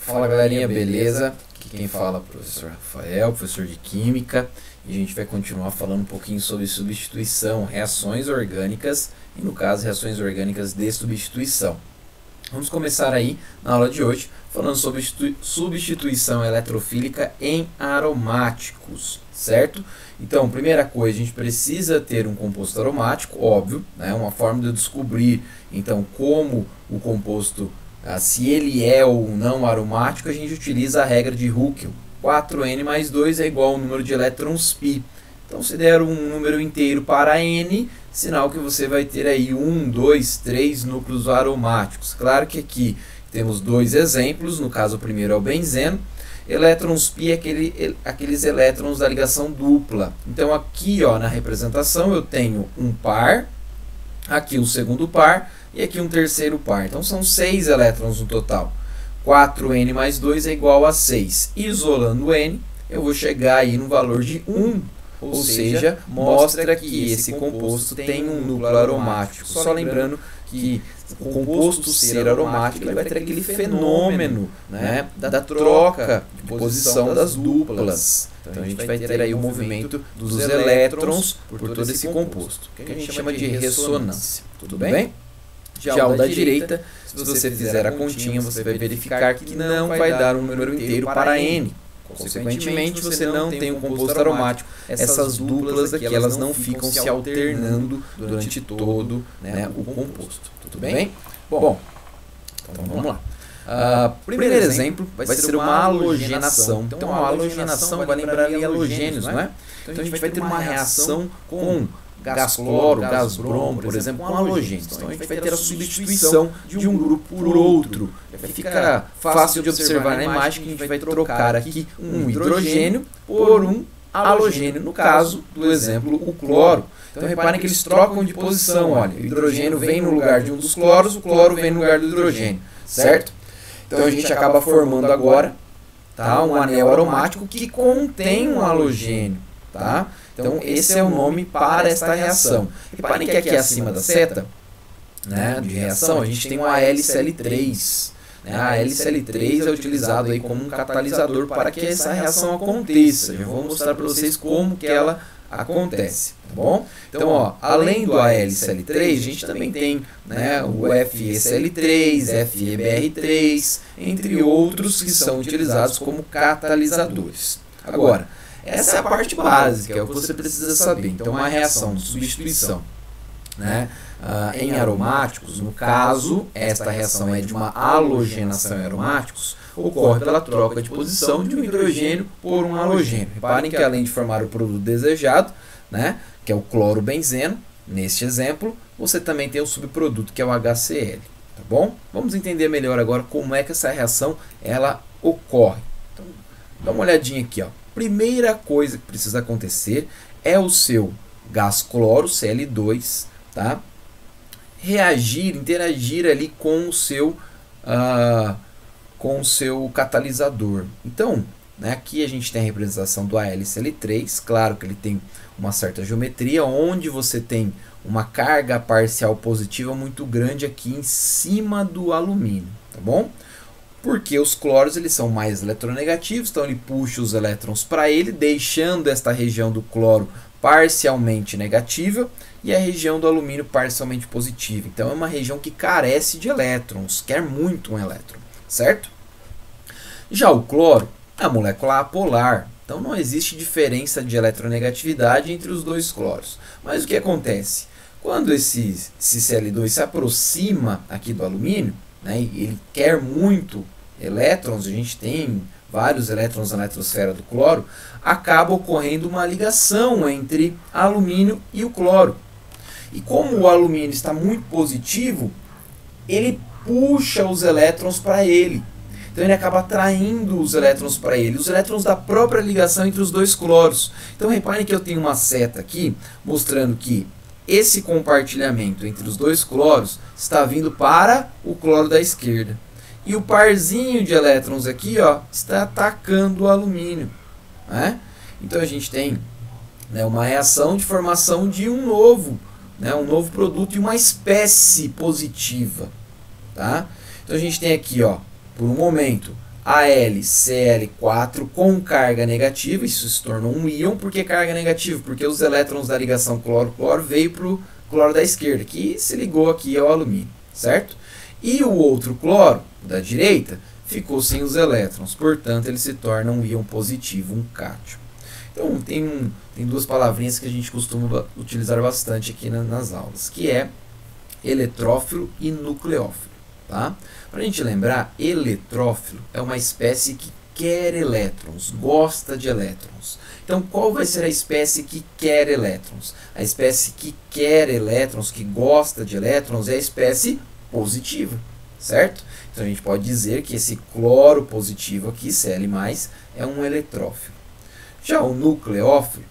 Fala galerinha, beleza? Aqui quem fala é o professor Rafael, professor de Química, e a gente vai continuar falando um pouquinho sobre substituição, reações orgânicas, e no caso reações orgânicas de substituição. Vamos começar aí na aula de hoje falando sobre substituição eletrofílica em aromáticos, certo? Então, primeira coisa, a gente precisa ter um composto aromático, óbvio, né? Uma forma de eu descobrir então como o composto, se ele é ou não aromático, a gente utiliza a regra de Huckel. 4N mais 2 é igual ao número de elétrons π. Então, se der um número inteiro para N, sinal que você vai ter aí 1, 2, 3 núcleos aromáticos. Claro que aqui temos dois exemplos, no caso o primeiro é o benzeno. Elétrons π é aqueles elétrons da ligação dupla. Então aqui na representação eu tenho um par, aqui um segundo par e aqui um terceiro par. Então são 6 elétrons no total. 4N mais 2 é igual a 6. Isolando N, eu vou chegar aí no valor de 1. Ou seja, mostra que esse composto tem um núcleo aromático. Só lembrando que o composto ser aromático ele vai ter aquele fenômeno, né, da troca de posição das duplas. Então a gente vai ter aí o movimento dos elétrons por todo esse composto, que a gente chama de ressonância. Tudo bem? Já o da direita, se você fizer a continha, você vai verificar que não vai dar um número inteiro para N. Consequentemente, você não tem um composto aromático. Essas duplas aqui, elas não ficam se alternando durante todo, o composto. Tudo bem? Bom, então vamos lá. Primeiro exemplo vai ser uma halogenação. Então, a halogenação vai lembrar ali halogênios, não é? Então, a gente vai ter uma reação com gás cloro, gás bromo, por exemplo, com halogênios. Então, a gente vai ter a substituição de um grupo por outro. Fica fácil de observar na imagem que a gente vai trocar aqui um hidrogênio por um halogênio, no caso do exemplo, o cloro. Então, reparem que eles trocam de posição. Olha, o hidrogênio vem no lugar de um dos cloros, o cloro vem no lugar do hidrogênio, certo? Então, a gente acaba formando agora um anel aromático que contém um halogênio, tá? Então, esse é o nome para esta reação. Reparem que aqui acima da seta, de reação, a gente tem um AlCl3. A AlCl3 é utilizado aí como um catalisador para que essa reação aconteça. Já vou mostrar para vocês como que ela acontece, tá bom? Então, além do AlCl3, a gente também tem o FeCl3, FeBr3, entre outros que são utilizados como catalisadores. Agora, essa é a parte básica, é o que você precisa saber. Então, uma reação de substituição em aromáticos, no caso, esta reação é de uma halogenação em aromáticos, ocorre pela troca de posição de um hidrogênio por um halogênio. Reparem que além de formar o produto desejado, que é o clorobenzeno, neste exemplo, você também tem o subproduto, que é o HCl. Tá bom? Vamos entender melhor agora como é que essa reação ela ocorre. Então, dá uma olhadinha aqui. Primeira coisa que precisa acontecer é o seu gás cloro, Cl2, interagir ali com o seu catalisador. Então, aqui a gente tem a representação do AlCl3, claro que ele tem uma certa geometria, onde você tem uma carga parcial positiva muito grande aqui em cima do alumínio, tá bom? Porque os cloros eles são mais eletronegativos, então ele puxa os elétrons para ele, deixando esta região do cloro parcialmente negativa e a região do alumínio parcialmente positiva. Então é uma região que carece de elétrons, quer muito um elétron, certo? Já o cloro é a molécula apolar, então não existe diferença de eletronegatividade entre os dois cloros. Mas o que acontece? Quando esse Cl2 se aproxima aqui do alumínio, ele quer muito elétrons, a gente tem vários elétrons na eletrosfera do cloro, acaba ocorrendo uma ligação entre alumínio e o cloro. E como o alumínio está muito positivo, ele puxa os elétrons para ele. Então ele acaba atraindo os elétrons para ele, os elétrons da própria ligação entre os dois cloros. Então reparem que eu tenho uma seta aqui mostrando que esse compartilhamento entre os dois cloros está vindo para o cloro da esquerda. E o parzinho de elétrons aqui está atacando o alumínio. Então a gente tem uma reação de formação de um novo produto e uma espécie positiva. Então a gente tem aqui, por um momento, AlCl4 com carga negativa, isso se tornou um íon. Por que carga negativa? Porque os elétrons da ligação cloro-cloro veio para o cloro da esquerda, que se ligou aqui ao alumínio, certo? E o outro cloro, da direita, ficou sem os elétrons, portanto ele se torna um íon positivo, um cátion. Então tem duas palavrinhas que a gente costuma utilizar bastante aqui nas aulas, que é eletrófilo e nucleófilo. Tá? Para a gente lembrar, eletrófilo é uma espécie que quer elétrons, gosta de elétrons. Então, qual vai ser a espécie que quer elétrons? A espécie que quer elétrons, que gosta de elétrons, é a espécie positiva, certo? Então, a gente pode dizer que esse cloro positivo aqui, Cl+, é um eletrófilo. Já o nucleófilo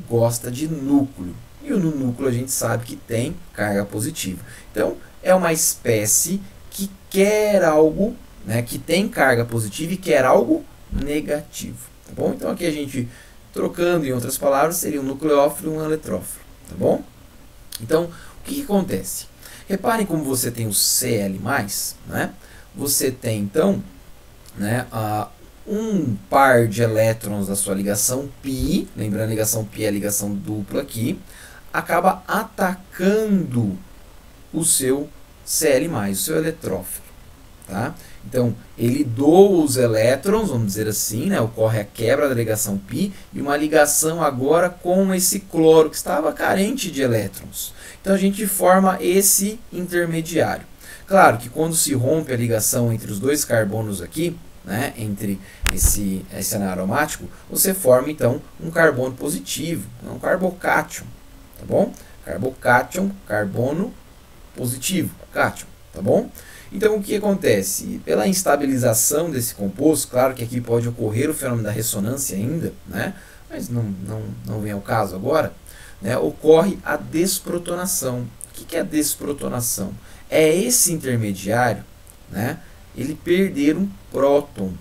gosta de núcleo. E no núcleo a gente sabe que tem carga positiva. Então, é uma espécie que quer algo, né, que tem carga positiva e quer algo negativo. Tá bom? Então, aqui a gente, trocando em outras palavras, seria um nucleófilo e um eletrófilo. Tá bom? Então, o que acontece? Reparem como você tem o Cl+, né? Você tem, então, né, um par de elétrons da sua ligação π, lembrando a ligação π é a ligação dupla aqui, acaba atacando o seu Cl+, o seu eletrófilo. Tá? Então, ele doa os elétrons, vamos dizer assim, né? Ocorre a quebra da ligação π e uma ligação agora com esse cloro que estava carente de elétrons. Então, a gente forma esse intermediário. Claro que quando se rompe a ligação entre os dois carbonos aqui, né, entre esse anaromático, você forma então um carbono positivo, um carbocátion, tá bom? Carbocátion, carbono positivo, cátion, tá bom? Então o que acontece? Pela instabilização desse composto, claro que aqui pode ocorrer o fenômeno da ressonância ainda, né, mas não vem ao caso agora, né, ocorre a desprotonação. O que é a desprotonação? É esse intermediário, né, ele perder um próton.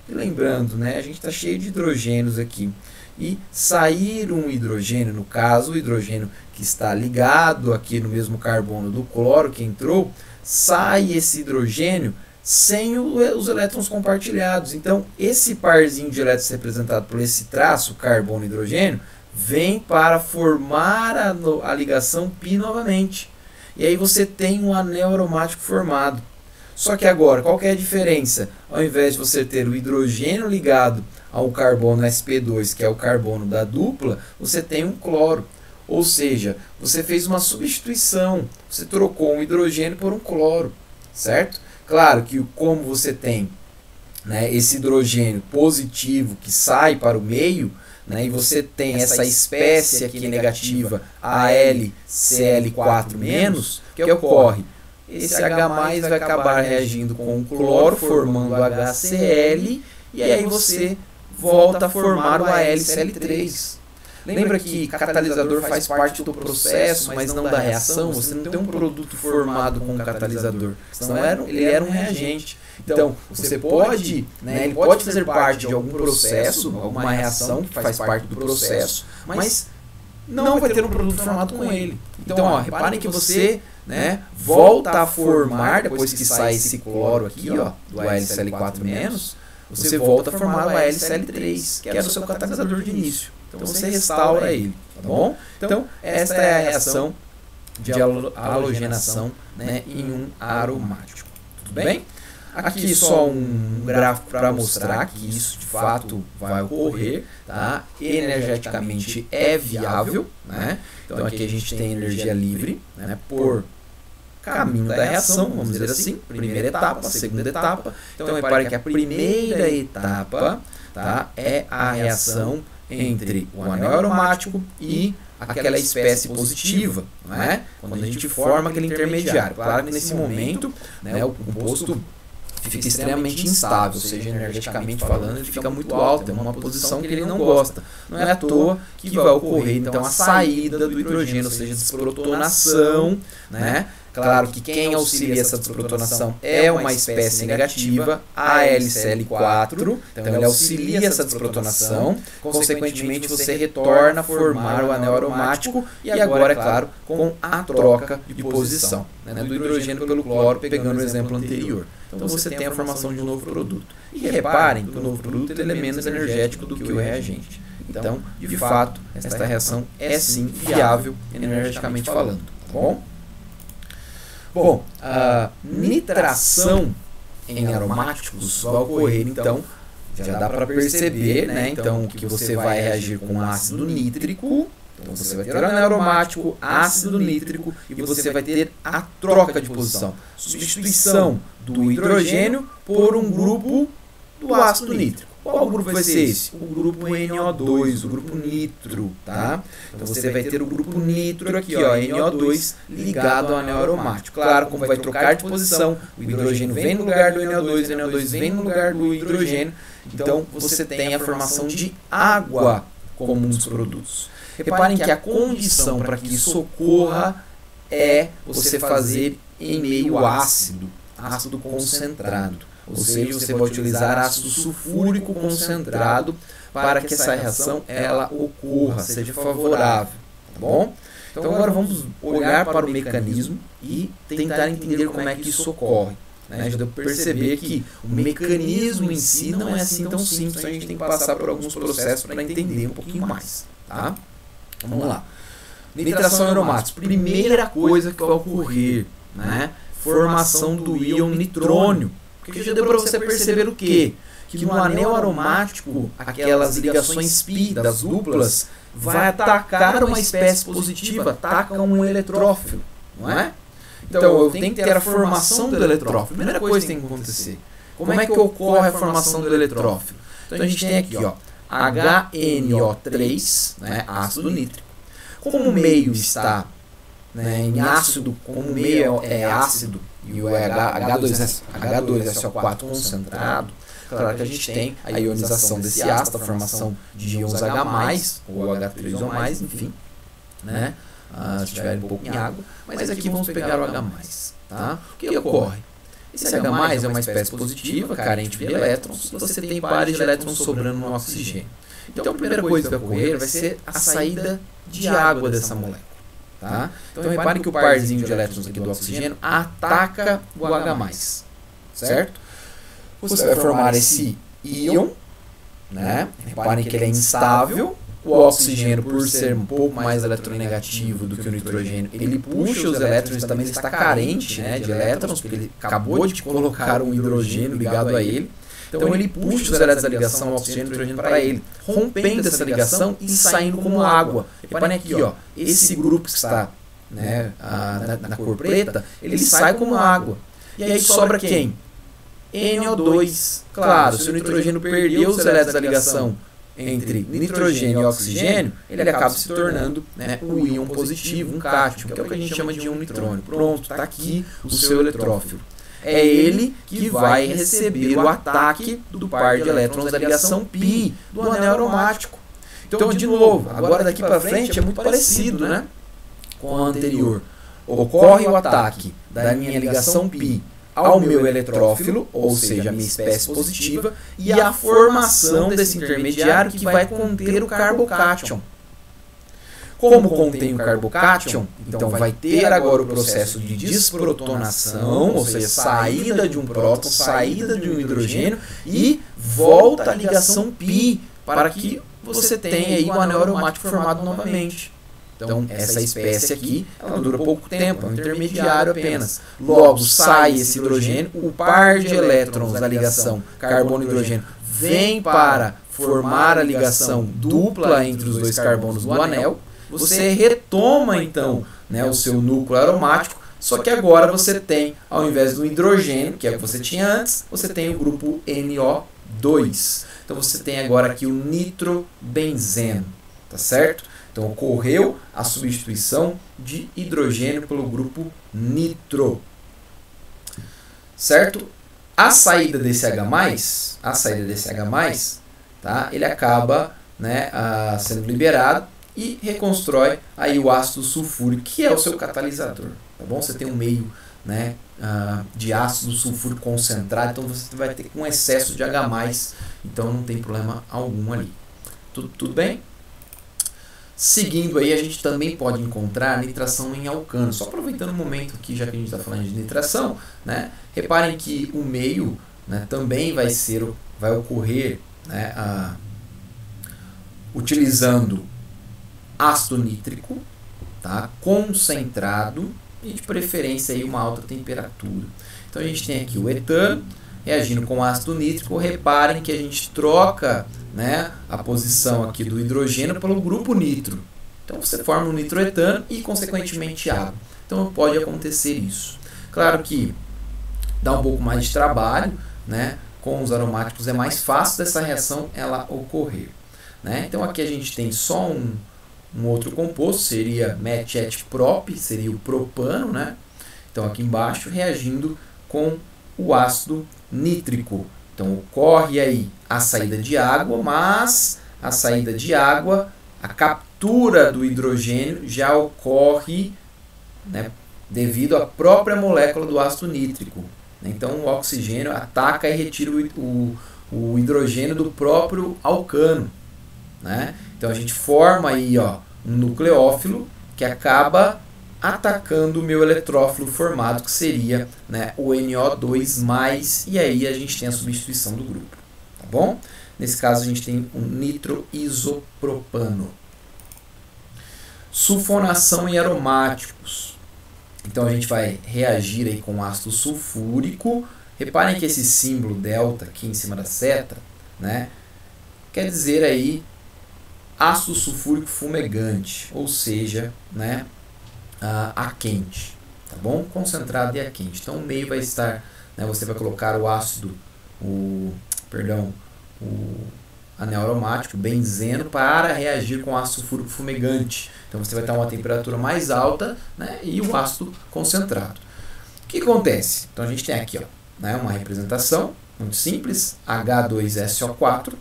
E lembrando, né, a gente está cheio de hidrogênios aqui. E sair um hidrogênio, no caso, o hidrogênio que está ligado aqui no mesmo carbono do cloro que entrou, sai esse hidrogênio sem os elétrons compartilhados. Então, esse parzinho de elétrons representado por esse traço, carbono e hidrogênio, vem para formar a ligação π novamente. E aí você tem um anel aromático formado. Só que agora, qual que é a diferença? Ao invés de você ter o hidrogênio ligado ao carbono sp2, que é o carbono da dupla, você tem um cloro. Ou seja, você fez uma substituição. Você trocou um hidrogênio por um cloro, certo? Claro que como você tem, né, esse hidrogênio positivo que sai para o meio, né, e você tem essa espécie aqui negativa, AlCl4-, o que ocorre? Esse H+ vai acabar reagindo com o cloro, formando HCl, e aí você volta a formar o AlCl3. Lembra que catalisador faz parte do processo, mas não da reação? Você não tem um produto formado com um catalisador, senão ele era um reagente. Então, você pode, né, ele pode fazer parte de algum processo, alguma reação que faz parte do processo, mas não vai ter um produto formado com ele. Então, ó, reparem que você, né, volta a formar, depois que sai esse cloro aqui, ó, do AlCl4-, você volta a formar o AlCl3, que era o seu catalisador de início. Então você restaura ele, tá bom? Então, esta é a reação de halogenação, né, em um aromático. Tudo bem? Aqui só um gráfico para mostrar que isso de fato vai ocorrer, tá? Energeticamente é viável, né? Então aqui a gente tem energia livre, né, por caminho da reação, vamos dizer assim, primeira etapa, segunda etapa. Então repare que a primeira etapa, tá, é a reação entre o anel aromático e aquela espécie positiva, né? Quando a gente forma aquele intermediário. Claro que nesse momento, né, o composto fica extremamente instável, ou seja, energeticamente falando, ele fica muito alto, é uma posição que ele não gosta. Não é à toa que vai ocorrer então a saída do hidrogênio, ou seja, a desprotonação, né? Claro que quem auxilia essa desprotonação é uma espécie negativa, a AlCl4, então ele auxilia essa desprotonação, consequentemente você retorna a formar o anel aromático e agora, é claro, com a troca de posição, né, do hidrogênio pelo cloro, pegando o exemplo anterior. Então você tem a formação de um novo produto. E reparem que o novo produto ele é menos energético do que o reagente. Então, de fato, esta reação é sim viável energeticamente falando, tá bom? Bom, a nitração em aromáticos vai ocorrer, então, já dá para perceber, né, então, que você vai reagir com ácido nítrico, então você vai ter o anel aromático, ácido nítrico, e você vai ter a troca de posição, substituição do hidrogênio por um grupo do ácido nítrico. Qual grupo vai ser esse? O grupo NO2, o grupo nitro, tá? Então você vai ter o grupo nitro aqui, ó, NO2 ligado ao anel aromático. Claro, como vai trocar de posição, o hidrogênio vem no lugar do NO2, o NO2 vem no lugar do hidrogênio. Então você tem a formação de água como um dos produtos. Reparem que a condição para que isso ocorra é você fazer em meio ácido, ácido concentrado. Ou seja, você vai utilizar ácido sulfúrico concentrado para que essa reação ela ocorra, seja favorável, tá bom? Então agora vamos olhar para o mecanismo e tentar entender como é que isso ocorre. Né? Já deu para perceber que o mecanismo em si não é assim tão simples, a gente tem que passar por alguns processos para entender um pouquinho mais, tá? Vamos lá. Nitração em aromáticos. Primeira coisa que vai ocorrer, né? Formação do íon nitrônio. Porque já deu para você perceber o quê? Que no anel aromático, aquelas ligações pi das duplas vai atacar uma espécie positiva, ataca um eletrófilo, não é? Então eu tenho que ter a formação do eletrófilo. Primeira coisa que tem que acontecer. Como é que ocorre a formação do eletrófilo? Então a gente tem aqui, ó, HNO3, né, ácido nítrico. Como o meio está, né, em ácido, como o meio é ácido e o H2SO4 concentrado, claro que a gente tem a ionização desse ácido, a formação de íons H+, ou H3O+, enfim, né, se tiver um pouco em água, mas aqui vamos pegar o H+, tá? O que ocorre? Esse H+, é uma espécie positiva, carente de elétrons, e você tem pares de elétrons sobrando no oxigênio. Então a primeira coisa que vai ocorrer vai ser a saída de água dessa molécula. Tá? Então reparem que o parzinho de elétrons aqui do oxigênio ataca o H+, certo? Você vai formar esse íon, né? Reparem que ele é instável. O oxigênio, por ser um pouco mais eletronegativo do que o nitrogênio, ele puxa os elétrons, também ele está carente, né, de elétrons, porque ele acabou de colocar um hidrogênio ligado a ele. Então ele puxa os elétrons da ligação oxigênio e nitrogênio para ele, rompendo essa ligação e saindo como água. Reparem aqui, ó, esse grupo que está, né, na cor preta, ele sai como água. E aí sobra quem? NO2. Claro, se o nitrogênio perdeu os elétrons da ligação entre nitrogênio e oxigênio, ele acaba se tornando, né, um íon positivo, um cátion, que é o que a gente chama de íon nitrônio. Pronto, está aqui o seu eletrófilo. É ele que vai receber o ataque do par de elétrons da ligação π do anel aromático. Então, de novo, agora daqui para frente é muito parecido, né, com a anterior. Ocorre o ataque da minha ligação π ao meu eletrófilo, ou seja, a minha espécie positiva, e a formação desse intermediário que vai conter o carbocátion. Como contém o carbocátion, então vai ter agora o processo de desprotonação, ou seja, saída de um próton, saída de um hidrogênio, e volta a ligação π para que você tenha aí o anel aromático formado novamente. Então, essa espécie aqui, ela dura pouco tempo, é um intermediário apenas. Logo, sai esse hidrogênio, o par de elétrons da ligação carbono-hidrogênio vem para formar a ligação dupla entre os dois carbonos do anel. Você retoma, então, né, o seu núcleo aromático, só que agora você tem, ao invés do hidrogênio, que é o que você tinha antes, você tem o grupo NO2. Então, você tem agora aqui o nitrobenzeno, tá certo? Então, ocorreu a substituição de hidrogênio pelo grupo nitro. Certo? A saída desse H+, tá? Ele acaba, né, sendo liberado e reconstrói aí o ácido sulfúrico, que é o seu catalisador. tá bom? Você tem um meio, né, de ácido sulfúrico concentrado, então você vai ter um excesso de H+, então não tem problema algum ali. Tudo bem? Seguindo aí, a gente também pode encontrar nitração em alcano. Só aproveitando o momento aqui, já que a gente está falando de nitração, né, reparem que o meio, né, também vai ocorrer, né, utilizando ácido nítrico, tá, concentrado e de preferência aí uma alta temperatura. Então a gente tem aqui o etano reagindo com ácido nítrico. Reparem que a gente troca, né, a posição aqui do hidrogênio pelo grupo nitro. Então você forma um nitroetano e consequentemente água. Então pode acontecer isso. Claro que dá um pouco mais de trabalho, né? Com os aromáticos é mais fácil dessa reação ela ocorrer, né? Então aqui a gente tem só um outro composto, seria metetprop, seria o propano, né? Então aqui embaixo reagindo com o ácido nítrico. Então ocorre aí a saída de água, mas a saída de água, a captura do hidrogênio já ocorre, né, devido à própria molécula do ácido nítrico. Então o oxigênio ataca e retira o hidrogênio do próprio alcano, né? Então a gente forma aí, ó, um nucleófilo que acaba atacando o meu eletrófilo formado, que seria, né, o NO2+, e aí a gente tem a substituição do grupo, tá bom? Nesse caso a gente tem um nitroisopropano. Sulfonação em aromáticos. Então a gente vai reagir aí com ácido sulfúrico. Reparem que esse símbolo delta aqui em cima da seta, né, quer dizer aí ácido sulfúrico fumegante, ou seja, né, a quente, tá bom? Concentrado e a quente. Então o meio vai estar, né, você vai colocar o anel aromático, benzeno, para reagir com ácido sulfúrico fumegante. Então você vai ter uma temperatura mais alta, né, e o ácido concentrado. O que acontece? Então a gente tem aqui, ó, né, uma representação muito simples, H2SO4.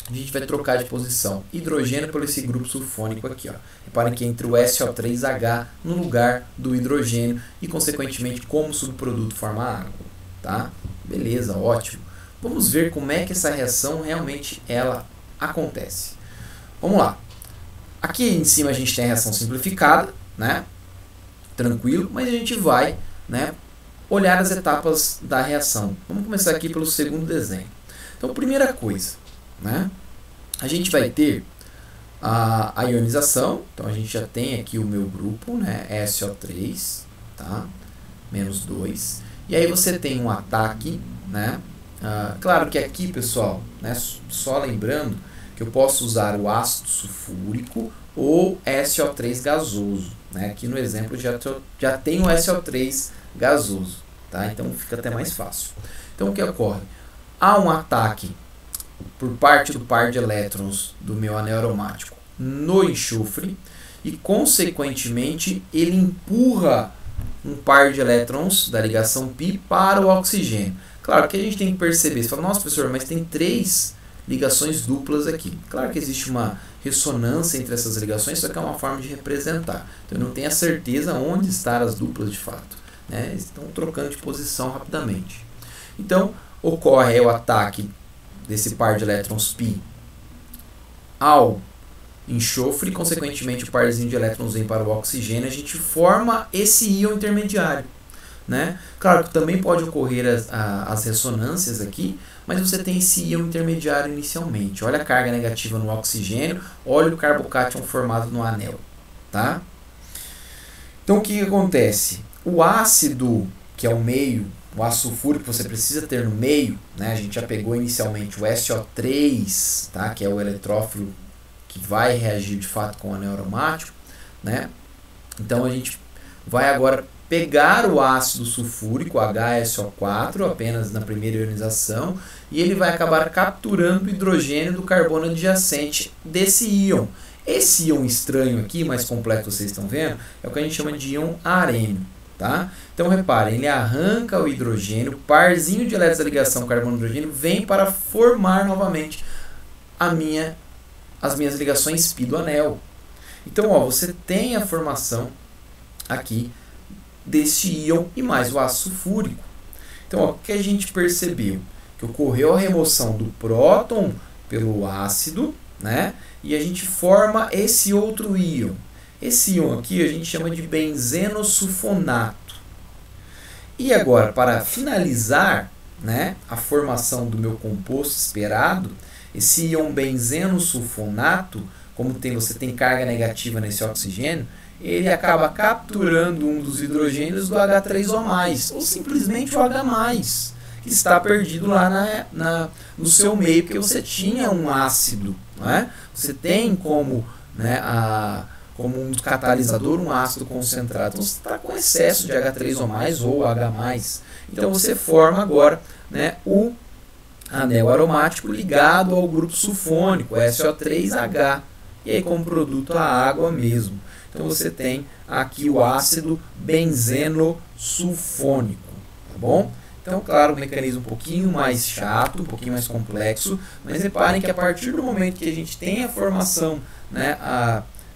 A gente vai trocar de posição hidrogênio por esse grupo sulfônico aqui, ó. Reparem que entre o SO3H no lugar do hidrogênio e, consequentemente, como subproduto forma água, tá? Beleza, ótimo. Vamos ver como é que essa reação realmente ela acontece. Vamos lá. Aqui em cima a gente tem a reação simplificada, né? Tranquilo, mas a gente vai, né, olhar as etapas da reação. Vamos começar aqui pelo segundo desenho. Então, primeira coisa, né, a gente vai ter a ionização. Então a gente já tem aqui o meu grupo, né, SO3, tá? Menos 2. E aí você tem um ataque, né? Claro que aqui, pessoal, né, só lembrando que eu posso usar o ácido sulfúrico ou SO3 gasoso, né? Aqui no exemplo já tem o SO3 gasoso, tá? Então fica até mais fácil. Então o que ocorre? Há um ataque por parte do par de elétrons do meu anel aromático no enxofre e, consequentemente, ele empurra um par de elétrons da ligação π para o oxigênio. Claro que a gente tem que perceber, você fala, nossa, professor, mas tem 3 ligações duplas aqui. Claro que existe uma ressonância entre essas ligações, só que é uma forma de representar. Então eu não tenho a certeza onde estão as duplas de fato, né? Eles estão trocando de posição rapidamente. Então ocorre o ataque desse par de elétrons π ao enxofre, consequentemente o parzinho de elétrons vem para o oxigênio, a gente forma esse íon intermediário, né? Claro que também pode ocorrer as ressonâncias aqui, mas você tem esse íon intermediário inicialmente. Olha a carga negativa no oxigênio, olha o carbocátion formado no anel, tá? Então o que acontece? O ácido, que é o meio, o ácido sulfúrico que você precisa ter no meio, né? A gente já pegou inicialmente o SO3, tá? Que é o eletrófilo que vai reagir de fato com o anel aromático, né? Então a gente vai agora pegar o ácido sulfúrico, HSO4, apenas na primeira ionização, e ele vai acabar capturando o hidrogênio do carbono adjacente desse íon. Esse íon estranho aqui, mais complexo, vocês estão vendo, é o que a gente chama de íon arênio, tá? Então reparem, ele arranca o hidrogênio, o parzinho de elétrons da ligação carbono-hidrogênio vem para formar novamente as minhas ligações π do anel. Então, ó, você tem a formação aqui deste íon e mais o ácido sulfúrico. Então, ó, o que a gente percebeu? Que ocorreu a remoção do próton pelo ácido, né? E a gente forma esse outro íon. Esse íon aqui a gente chama de benzenosulfonato. E agora, para finalizar, né, a formação do meu composto esperado, esse íon benzenosulfonato, como você tem carga negativa nesse oxigênio, ele acaba capturando um dos hidrogênios do H3O+, ou simplesmente o H+, que está perdido lá no seu meio, porque você tinha um ácido, né? Você tem como, né, como um catalisador um ácido concentrado, então você está com excesso de H3O+, ou H+. Então você forma agora, né, o anel aromático ligado ao grupo sulfônico, SO3H, e aí como produto a água mesmo. Então você tem aqui o ácido benzenosulfônico, tá bom? Então, claro, um mecanismo um pouquinho mais chato, um pouquinho mais complexo, mas reparem que a partir do momento que a gente tem a formação, né,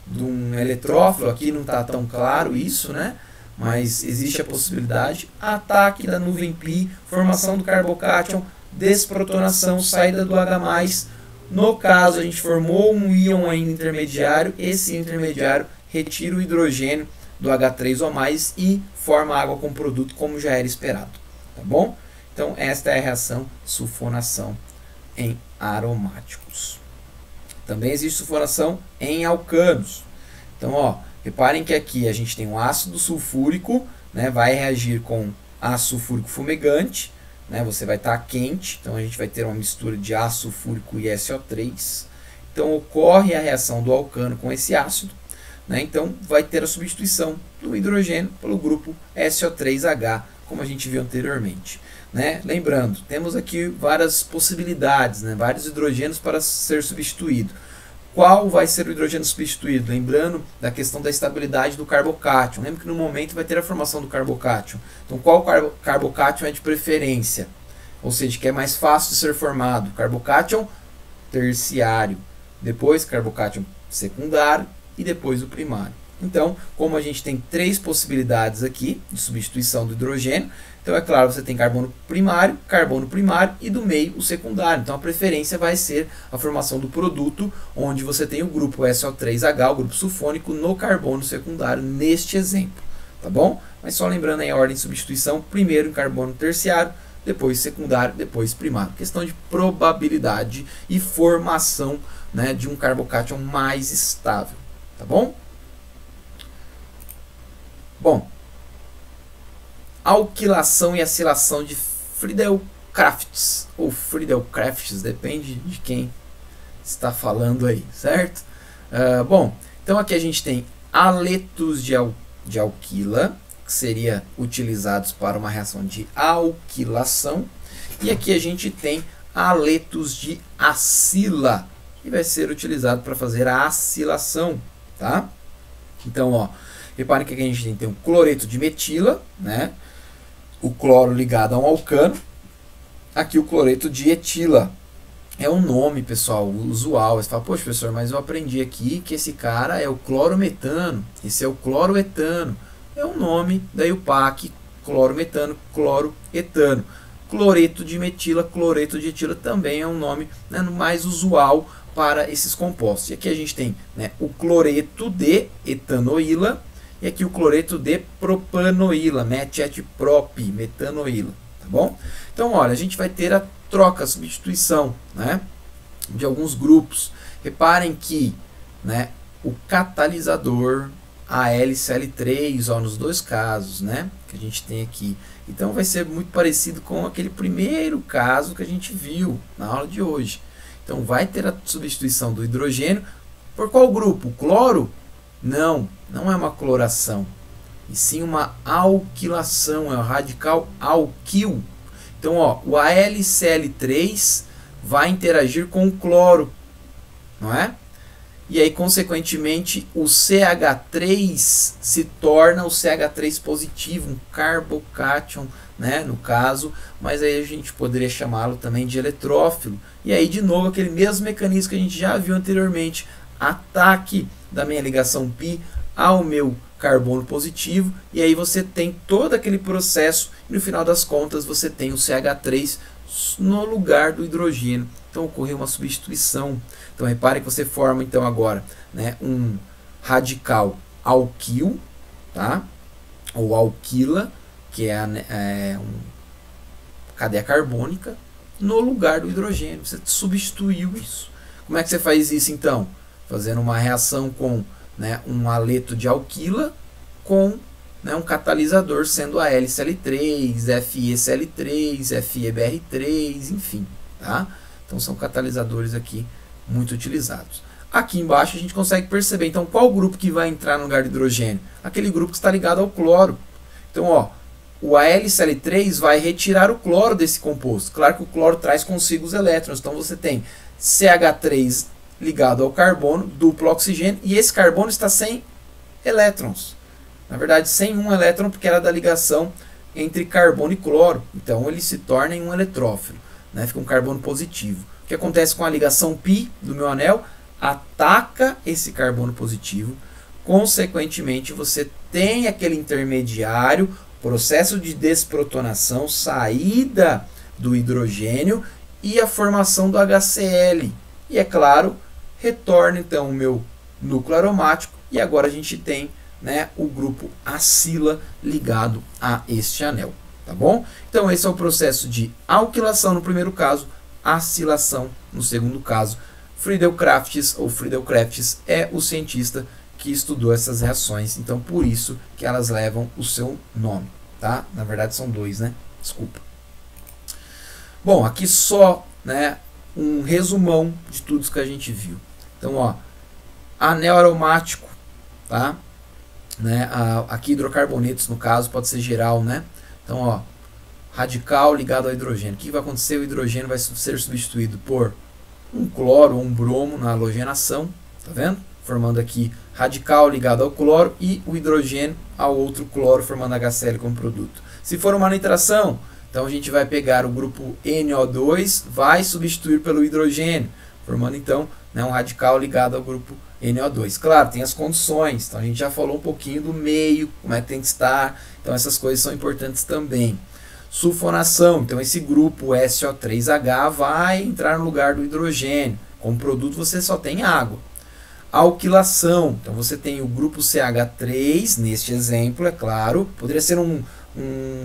de um eletrófilo, aqui não está tão claro isso, né, mas existe a possibilidade, ataque da nuvem pi, formação do carbocátion, desprotonação, saída do H+. No caso, a gente formou um íon ainda intermediário, esse intermediário retira o hidrogênio do H3O+, e forma água como produto, como já era esperado. Tá bom? Então, esta é a reação sulfonação em aromáticos. Também existe sulfonação em alcanos. Então, ó, reparem que aqui a gente tem um ácido sulfúrico, né, vai reagir com ácido sulfúrico fumegante, né, você vai estar quente, então a gente vai ter uma mistura de ácido sulfúrico e SO3. Então, ocorre a reação do alcano com esse ácido, né, então vai ter a substituição do hidrogênio pelo grupo SO3H, como a gente viu anteriormente, né? Lembrando, temos aqui várias possibilidades, né? Vários hidrogênios para ser substituído. Qual vai ser o hidrogênio substituído? Lembrando da questão da estabilidade do carbocátion. Lembra que no momento vai ter a formação do carbocátion. Então, qual carbocátion é de preferência? Ou seja, que é mais fácil de ser formado? Carbocátion terciário, depois carbocátion secundário e depois o primário. Então, como a gente tem três possibilidades aqui de substituição do hidrogênio, então é claro, você tem carbono primário e do meio o secundário. Então a preferência vai ser a formação do produto, onde você tem o grupo SO3H, o grupo sulfônico, no carbono secundário, neste exemplo. Tá bom? Mas só lembrando aí a ordem de substituição, primeiro carbono terciário, depois secundário, depois primário. Questão de probabilidade e formação, né, de um carbocátion mais estável. Tá bom? Bom, alquilação e acilação de Friedel-Crafts, ou Friedel-Crafts, depende de quem está falando aí, certo? Bom, então aqui a gente tem aletos de alquila, que seria utilizados para uma reação de alquilação, e aqui a gente tem aletos de acila, que vai ser utilizado para fazer a acilação, tá? Então, ó, reparem que aqui a gente tem um cloreto de metila, né? O cloro ligado a um alcano. Aqui o cloreto de etila. É um nome, pessoal, usual. Você fala, poxa, professor, mas eu aprendi aqui que esse cara é o clorometano. Esse é o cloroetano. É um nome, daí o PAC, clorometano, cloroetano. Cloreto de metila, cloreto de etila também é um nome, né, mais usual para esses compostos. E aqui a gente tem, né, o cloreto de etanoíla, e aqui o cloreto de propanoíla, metetprop, metanoíla, tá bom? Então, olha, a gente vai ter a troca, a substituição, né, de alguns grupos. Reparem que, né, o catalisador AlCl3, ó, nos dois casos, né, que a gente tem aqui. Então, vai ser muito parecido com aquele primeiro caso que a gente viu na aula de hoje. Então, vai ter a substituição do hidrogênio por qual grupo? O cloro? Não, não é uma cloração, e sim uma alquilação, é o radical alquil. Então, ó, o AlCl3 vai interagir com o cloro, não é? E aí, consequentemente, o CH3 se torna o CH3 positivo, um carbocátion, né, no caso, mas aí a gente poderia chamá-lo também de eletrófilo. E aí, de novo, aquele mesmo mecanismo que a gente já viu anteriormente, ataque da minha ligação π ao meu carbono positivo, e aí você tem todo aquele processo, e no final das contas você tem o CH3 no lugar do hidrogênio. Então ocorreu uma substituição. Então repare que você forma então agora, né, um radical alquil, tá? Ou alquila, que é uma cadeia carbônica, no lugar do hidrogênio. Você substituiu isso. Como é que você faz isso então? Fazendo uma reação com, né, um aleto de alquila com, né, um catalisador, sendo a LCl3, FeCl3, FeBr3, enfim. Tá? Então são catalisadores aqui muito utilizados. Aqui embaixo a gente consegue perceber, então, qual grupo que vai entrar no lugar do hidrogênio? Aquele grupo que está ligado ao cloro. Então, ó, o AlCl3 vai retirar o cloro desse composto. Claro que o cloro traz consigo os elétrons. Então você tem CH3 ligado ao carbono, duplo oxigênio, e esse carbono está sem elétrons. Na verdade, sem um elétron, porque era da ligação entre carbono e cloro. Então ele se torna em um eletrófilo, né? Fica um carbono positivo. O que acontece com a ligação π do meu anel? Ataca esse carbono positivo. Consequentemente, você tem aquele intermediário, processo de desprotonação, saída do hidrogênio e a formação do HCl. E é claro, retorna então o meu núcleo aromático e agora a gente tem, né, o grupo acila ligado a este anel. Tá bom? Então esse é o processo de alquilação no primeiro caso, acilação no segundo caso. Friedel Crafts ou Friedel Crafts é o cientista que estudou essas reações, então por isso que elas levam o seu nome, tá? Na verdade são dois, né? Desculpa. Bom, aqui só, né, um resumão de tudo que a gente viu. Então, ó, anel aromático, tá? Né? Aqui hidrocarbonetos, no caso, pode ser geral, né? Então, ó, radical ligado ao hidrogênio. O que vai acontecer? O hidrogênio vai ser substituído por um cloro ou um bromo na halogenação, tá vendo? Formando aqui radical ligado ao cloro e o hidrogênio ao outro cloro, formando HCl como produto. Se for uma nitração, então a gente vai pegar o grupo NO2, vai substituir pelo hidrogênio, formando então, né, um radical ligado ao grupo NO2. Claro, tem as condições, então a gente já falou um pouquinho do meio, como é que tem que estar, então essas coisas são importantes também. Sulfonação, então esse grupo SO3H vai entrar no lugar do hidrogênio. Como produto você só tem água. Alquilação, então você tem o grupo CH3, neste exemplo, é claro. Poderia ser um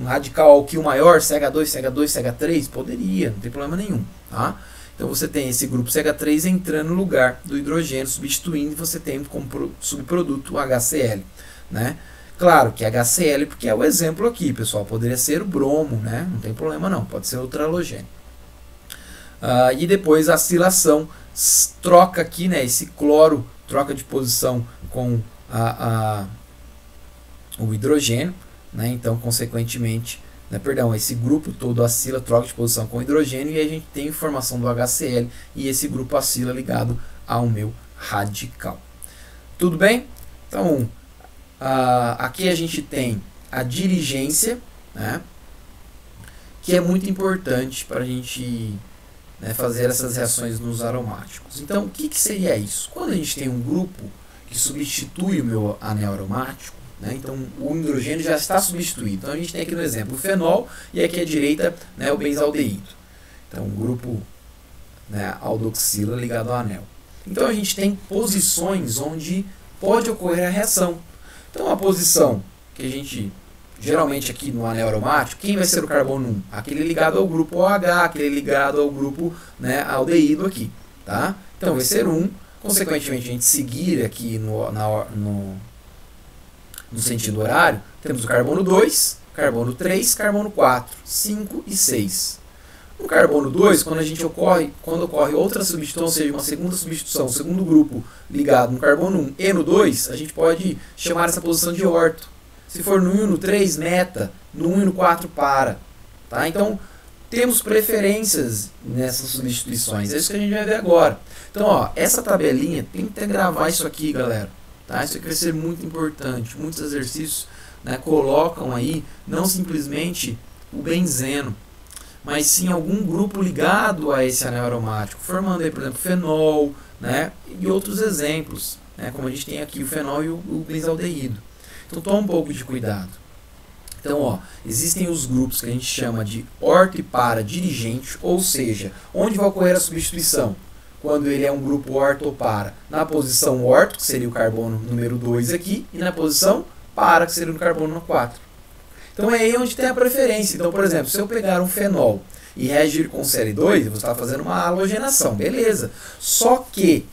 radical alquil maior, CH2, CH2, CH3? Poderia, não tem problema nenhum. Tá? Então você tem esse grupo CH3 entrando no lugar do hidrogênio, substituindo, e você tem como subproduto o HCl. Né? Claro que HCl, porque é o exemplo aqui, pessoal. Poderia ser o bromo, né? Não tem problema não, pode ser outro halogênio. E depois a acilação, troca aqui, né? Esse cloro troca de posição com o hidrogênio, né? Então, consequentemente, né, perdão, esse grupo todo acila, troca de posição com o hidrogênio, e a gente tem formação do HCl, e esse grupo acila ligado ao meu radical. Tudo bem? Então, aqui a gente tem a dirigência, né, que é muito importante para a gente, né, fazer essas reações nos aromáticos. Então, o que seria isso? Quando a gente tem um grupo que substitui o meu anel aromático, né, então o hidrogênio já está substituído. Então a gente tem aqui no exemplo o fenol e aqui à direita, né, o benzaldeído. Então um grupo, né, aldoxila ligado ao anel. Então a gente tem posições onde pode ocorrer a reação. Então a posição que a gente, geralmente aqui no anel aromático, quem vai ser o carbono 1? Aquele ligado ao grupo OH, aquele ligado ao grupo, né, aldeído aqui. Tá? Então vai ser 1. Consequentemente, a gente seguir aqui no sentido horário, temos o carbono 2, carbono 3, carbono 4, 5 e 6. No carbono 2, quando ocorre outra substituição, ou seja, uma segunda substituição, o segundo grupo ligado no carbono 1 e no 2, a gente pode chamar essa posição de orto. Se for no 1 e no 3, meta, no 1 e no 4, para. Tá? Então, temos preferências nessas substituições, é isso que a gente vai ver agora. Então, ó, essa tabelinha, tem que gravar isso aqui, galera. Tá? Isso aqui vai ser muito importante. Muitos exercícios, né, colocam aí não simplesmente o benzeno, mas sim algum grupo ligado a esse anel aromático, formando aí, por exemplo, fenol, né, e outros exemplos, né, como a gente tem aqui o fenol e o benzaldeído. Então toma um pouco de cuidado. Então, ó, existem os grupos que a gente chama de orto e para dirigente, ou seja, onde vai ocorrer a substituição? Quando ele é um grupo orto ou para? Na posição orto, que seria o carbono número 2 aqui, e na posição para, que seria o carbono número 4. Então é aí onde tem a preferência. Então, por exemplo, se eu pegar um fenol e reagir com Cl2, você está fazendo uma halogenação, beleza. Só que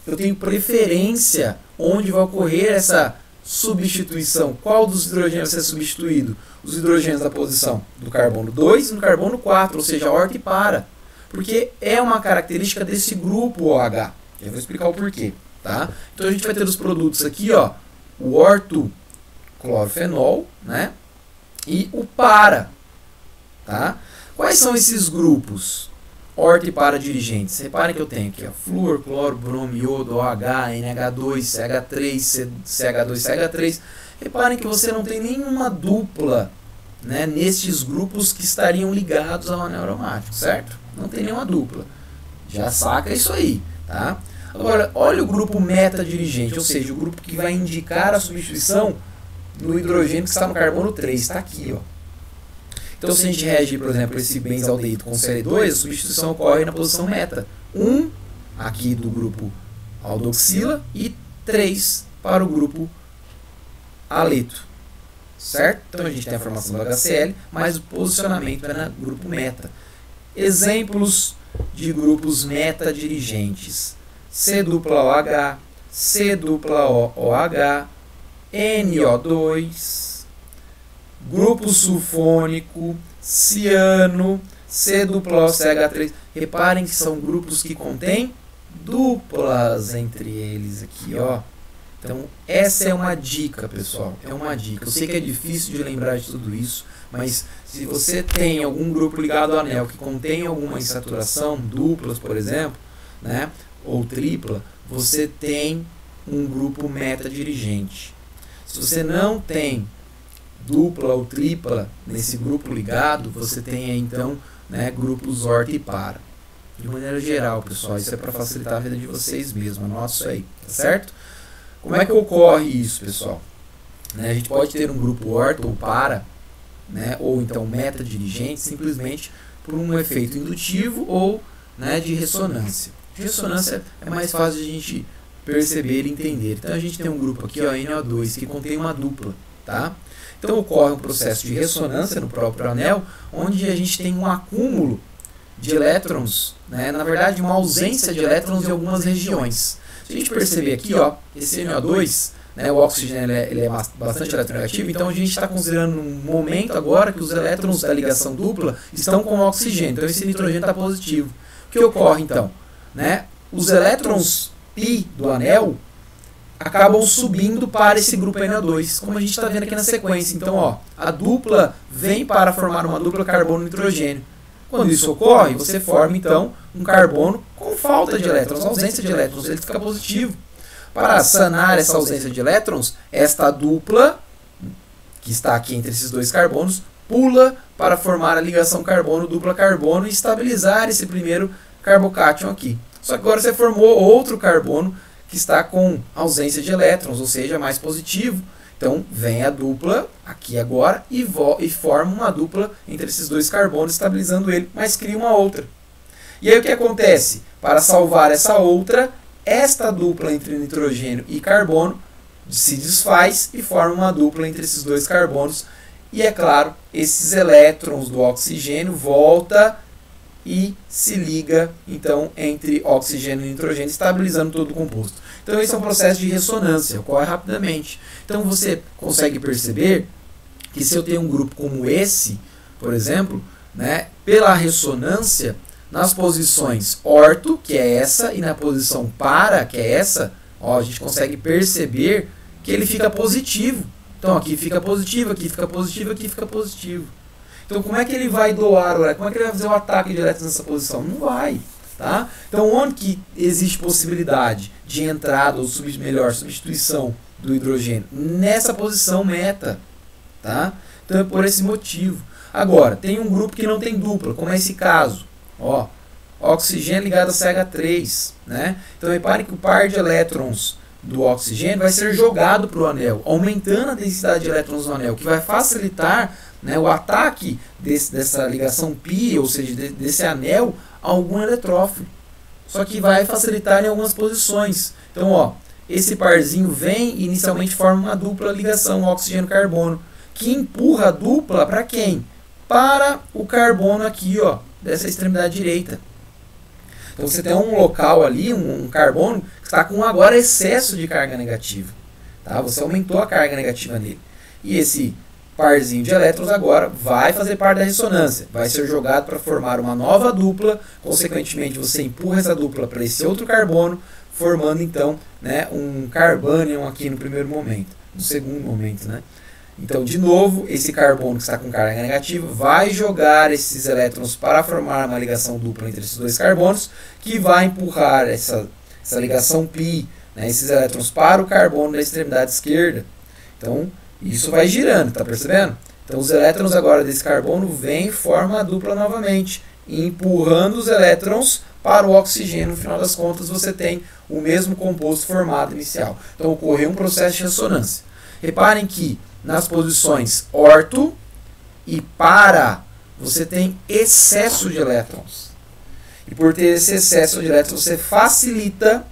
eu tenho preferência onde vai ocorrer essa substituição. Qual dos hidrogênios vai ser substituído? Os hidrogênios da posição do carbono 2 e no carbono 4, ou seja, orto e para. Porque é uma característica desse grupo OH. Eu vou explicar o porquê. Tá? Então a gente vai ter os produtos aqui, ó, o ortoclorofenol, né? E o para. Tá? Quais são esses grupos? Orto e para dirigentes. Reparem que eu tenho aqui ó, flúor, cloro, bromo, iodo, OH, NH2, CH3, CH2, CH3. Reparem que você não tem nenhuma dupla, né, nestes grupos que estariam ligados ao anel aromático, certo? Não tem nenhuma dupla. Já saca isso aí, tá? Agora, olha o grupo meta-dirigente, ou seja, o grupo que vai indicar a substituição no hidrogênio que está no carbono 3. Está aqui, ó. Então, se a gente reagir, por exemplo, esse benzaldeído com Cl2, a substituição ocorre na posição meta. 1 aqui do grupo aldoxila e 3 para o grupo aleto. Certo? Então, a gente tem a formação do HCl, mas o posicionamento é no grupo meta. Exemplos de grupos meta-dirigentes. C-OH, C-OH, NO2, grupo sulfônico, ciano, C-CH3. Reparem que são grupos que contêm duplas entre eles aqui, ó. Então, essa é uma dica, pessoal. É uma dica. Eu sei que é difícil de lembrar de tudo isso, mas se você tem algum grupo ligado ao anel que contém alguma insaturação, duplas, por exemplo, né, ou tripla, você tem um grupo meta-dirigente. Se você não tem dupla ou tripla nesse grupo ligado, você tem aí, então, né, grupos orto e para. De maneira geral, pessoal, isso é para facilitar a vida de vocês mesmo. Anota isso aí, tá certo? Como é que ocorre isso, pessoal? Né, a gente pode ter um grupo orto ou para, né, ou então meta-dirigente, simplesmente por um efeito indutivo ou, né, de ressonância. De ressonância é mais fácil de a gente perceber e entender. Então a gente tem um grupo aqui, ó, NO2, que contém uma dupla, tá? Então ocorre um processo de ressonância no próprio anel, onde a gente tem um acúmulo de elétrons, né? Na verdade uma ausência de elétrons em algumas regiões. Se a gente perceber aqui, ó, esse NO2, né, o oxigênio ele é bastante eletronegativo, então a gente está considerando um momento agora que os elétrons da ligação dupla estão com o oxigênio, então esse nitrogênio está positivo. O que ocorre então? Né? Os elétrons π do anel acabam subindo para esse grupo NO2, como a gente está vendo aqui na sequência. Então, ó, a dupla vem para formar uma dupla carbono-nitrogênio. Quando isso ocorre, você forma, então, um carbono com falta de elétrons, ausência de elétrons, ele fica positivo. Para sanar essa ausência de elétrons, esta dupla, que está aqui entre esses dois carbonos, pula para formar a ligação carbono-dupla carbono e estabilizar esse primeiro carbocátion aqui. Só que agora você formou outro carbono que está com ausência de elétrons, ou seja, mais positivo. Então, vem a dupla aqui agora e forma uma dupla entre esses dois carbonos, estabilizando ele, mas cria uma outra. E aí o que acontece? Para salvar essa outra, esta dupla entre nitrogênio e carbono se desfaz e forma uma dupla entre esses dois carbonos. E é claro, esses elétrons do oxigênio voltam e se liga, então, entre oxigênio e nitrogênio, estabilizando todo o composto. Então, esse é um processo de ressonância, ocorre rapidamente. Então, você consegue perceber que se eu tenho um grupo como esse, por exemplo, né, pela ressonância, nas posições orto, que é essa, e na posição para, que é essa, ó, a gente consegue perceber que ele fica positivo. Então, aqui fica positivo, aqui fica positivo, aqui fica positivo. Então, como é que ele vai doar, como é que ele vai fazer o ataque de elétrons nessa posição? Não vai. Tá? Então, onde que existe possibilidade de entrada, ou melhor, substituição do hidrogênio? Nessa posição meta. Tá? Então, é por esse motivo. Agora, tem um grupo que não tem dupla, como é esse caso. Ó, oxigênio ligado a CH3. Né? Então, reparem que o par de elétrons do oxigênio vai ser jogado para o anel, aumentando a densidade de elétrons no anel, que vai facilitar, né, o ataque dessa ligação π, ou seja, desse anel a algum eletrófilo. Só que vai facilitar em algumas posições. Então, ó, esse parzinho vem e inicialmente forma uma dupla ligação oxigênio-carbono, que empurra a dupla para quem? Para o carbono aqui, ó, dessa extremidade direita. Então você tem um local ali, um carbono, que está com agora excesso de carga negativa. Tá? Você aumentou a carga negativa nele. E esse parzinho de elétrons agora vai fazer parte da ressonância. Vai ser jogado para formar uma nova dupla. Consequentemente, você empurra essa dupla para esse outro carbono, formando então, né, um carbânion aqui no primeiro momento. No segundo momento, né? Então, de novo, esse carbono que está com carga negativa vai jogar esses elétrons para formar uma ligação dupla entre esses dois carbonos, que vai empurrar essa ligação π, né, esses elétrons para o carbono da extremidade esquerda. Então, isso vai girando, tá percebendo? Então, os elétrons agora desse carbono vêm e formam a dupla novamente, empurrando os elétrons para o oxigênio. No final das contas, você tem o mesmo composto formado inicial. Então, ocorreu um processo de ressonância. Reparem que nas posições orto e para, você tem excesso de elétrons. E por ter esse excesso de elétrons, você facilita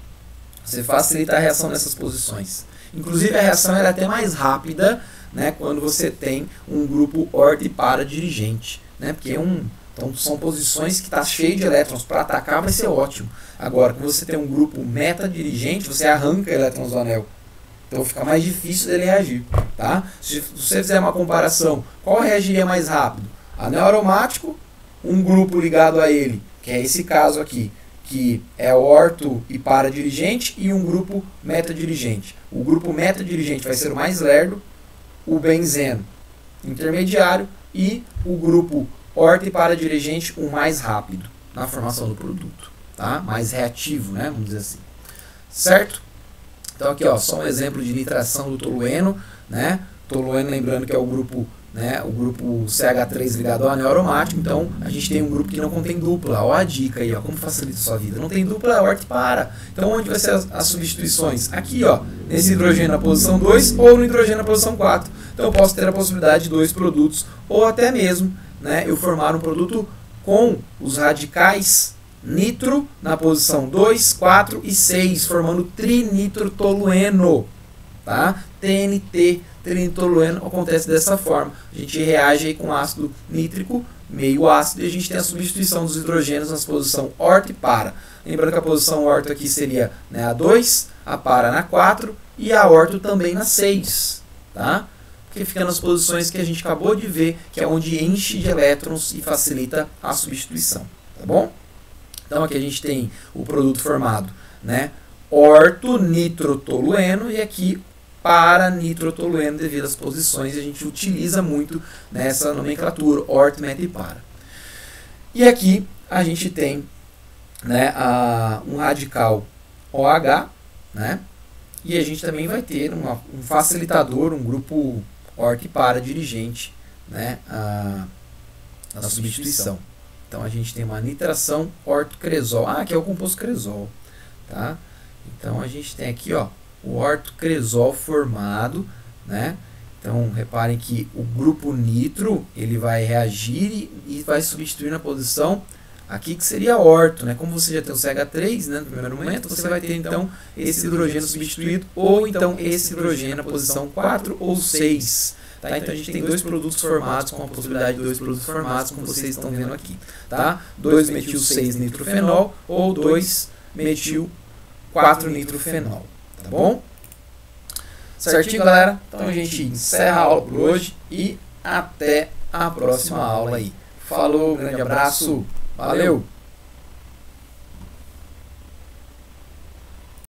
a reação nessas posições. Inclusive, a reação é até mais rápida, né, quando você tem um grupo orto e para dirigente. Né, porque então, são posições que está cheio de elétrons. Para atacar vai ser ótimo. Agora, quando você tem um grupo meta dirigente, você arranca elétrons do anel. Então fica mais difícil dele reagir. Tá? Se você fizer uma comparação, qual reagiria mais rápido? Anel aromático, um grupo ligado a ele, que é esse caso aqui, que é orto e para dirigente, e um grupo meta dirigente. O grupo meta dirigente vai ser o mais lerdo, o benzeno intermediário e o grupo orto e para dirigente o mais rápido na formação do produto. Tá? Mais reativo, né? Vamos dizer assim. Certo? Então aqui, ó, só um exemplo de nitração do tolueno, né? Tolueno, lembrando que é o grupo, né, o grupo CH3 ligado ao anel aromático. Então a gente tem um grupo que não contém dupla. Ó a dica aí, ó, como facilita a sua vida. Não tem dupla, orto e para. Então onde vai ser as substituições? Aqui, ó, nesse hidrogênio na posição 2 ou no hidrogênio na posição 4. Então eu posso ter a possibilidade de dois produtos, ou até mesmo, né, eu formar um produto com os radicais nitro na posição 2, 4 e 6, formando trinitrotolueno. Tá? TNT, trinitrotolueno, acontece dessa forma. A gente reage aí com ácido nítrico, meio ácido, e a gente tem a substituição dos hidrogênios na posição orto e para. Lembrando que a posição orto aqui seria, né, a 2, a para na 4 e a orto também na 6. Tá? Porque fica nas posições que a gente acabou de ver, que é onde enche de elétrons e facilita a substituição. Tá bom? Então aqui a gente tem o produto formado, né, orto-nitrotolueno e aqui para-nitrotolueno devido às posições. A gente utiliza muito nessa nomenclatura, orto, meta e para. E aqui a gente tem, né, um radical OH, né, e a gente também vai ter um facilitador, um grupo orto e para dirigente, né, na substituição. Então a gente tem uma nitração ortocresol. Aqui é o composto cresol. Tá? Então a gente tem aqui, ó, o ortocresol formado. Né? Então reparem que o grupo nitro ele vai reagir e vai substituir na posição aqui que seria orto. Né? Como você já tem o CH3, né, no primeiro momento, você vai ter então esse hidrogênio substituído, ou então esse hidrogênio na posição 4 ou 6. Tá? Então a gente tem dois produtos formados com a possibilidade de dois produtos formados, como vocês estão vendo aqui. Tá? 2-metil-6-nitrofenol ou 2-metil-4-nitrofenol. Tá bom? Certinho, galera? Então a gente encerra a aula por hoje e até a próxima aula aí. Falou, grande abraço, valeu!